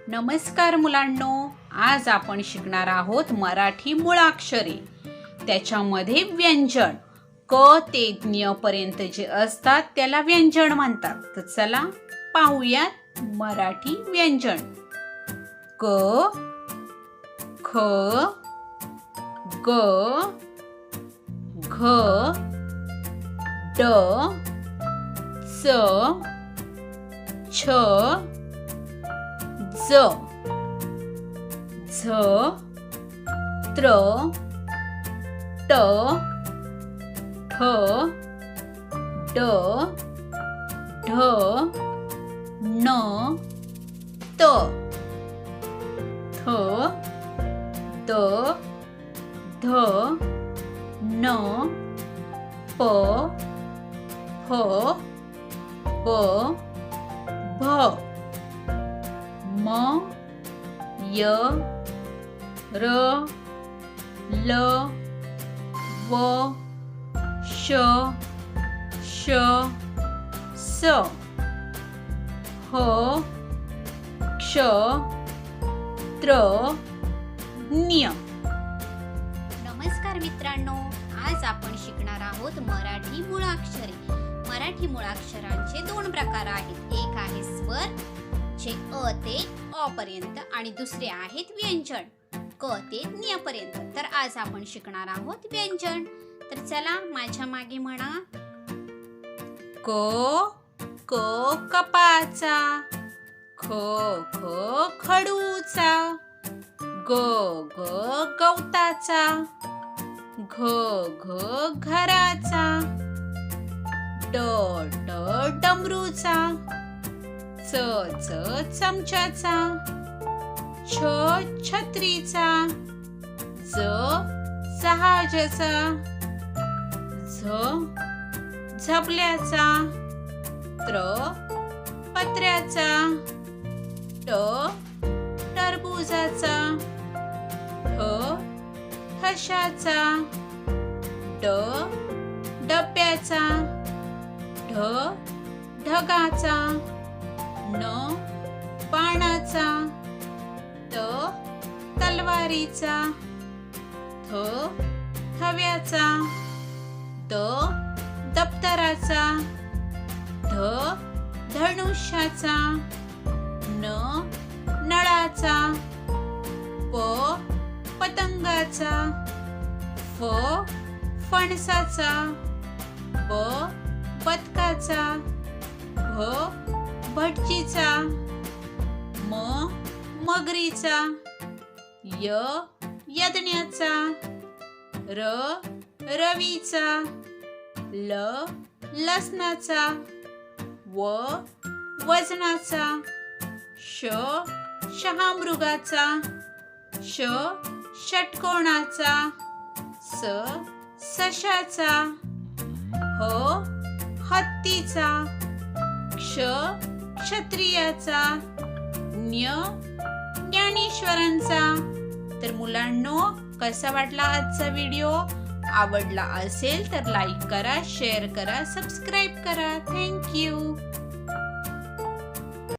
नमस्कार मुलांनो, आज आपण शिकणार आहोत मराठी मुळाक्षरे। त्याच्यामध्ये व्यंजन क ते ज्ञ पर्यंत जे असतात त्याला व्यंजन म्हणतात। तर चला पाहूयात मराठी व्यंजन। क ख ग घ ड च छ ज झ त्र ट ठ ड ढ न त थ द ध न प फ ब भ म य र ल व श श स ह क्ष त्र ज्ञ। नमस्कार मित्रांनो, आज आपण शिकणार आहोत मराठी मुळाक्षरे। मराठी मुळाक्षरांचे दोन प्रकार आहेत। एक आहे स्वर जे अ ते अ पर्यंत आणि दुसरे आहेत व्यंजन क ते ज्ञ पर्यंत। तर आज आपण शिकणार आहोत व्यंजन। तर चला माझ्या मागे म्हणा। क क कपाचा, ख ख खडूचा, ग ग गवताचा, घ घ घराचा, ड ड डमरूचा, च च चमच्याचा, छ छत्रीचा, ज जहाजाचा, झ झबल्याचा, त्र पत्र्याचा, ट टरबुजाचा, ठ ठशाचा, ड डब्याचा, ढ ढगाचा, न बाणाचा, त तलवारीचा, थ थव्याचा, द दप्तराचा, ध धनुष्याचा, न नळाचा, प पतंगाचा, फ फणसाचा, ब बदकाचा, भ भटजीचा, म मगरीचा, य यज्ञाचा, र रवीचा, ल लसणाचा, व वजनाचा, श शहामृगाचा, ष षटकोणाचा, स सशाचा, ह हत्तीचा, क्ष क्षत्रियाचा, ज्ञ ज्ञानेश्वरांचा। तर मुलांनो, कसा वाटला आजचा व्हिडिओ? आवडला असेल तर लाईक करा, शेअर करा, सबस्क्राईब करा। Thank you.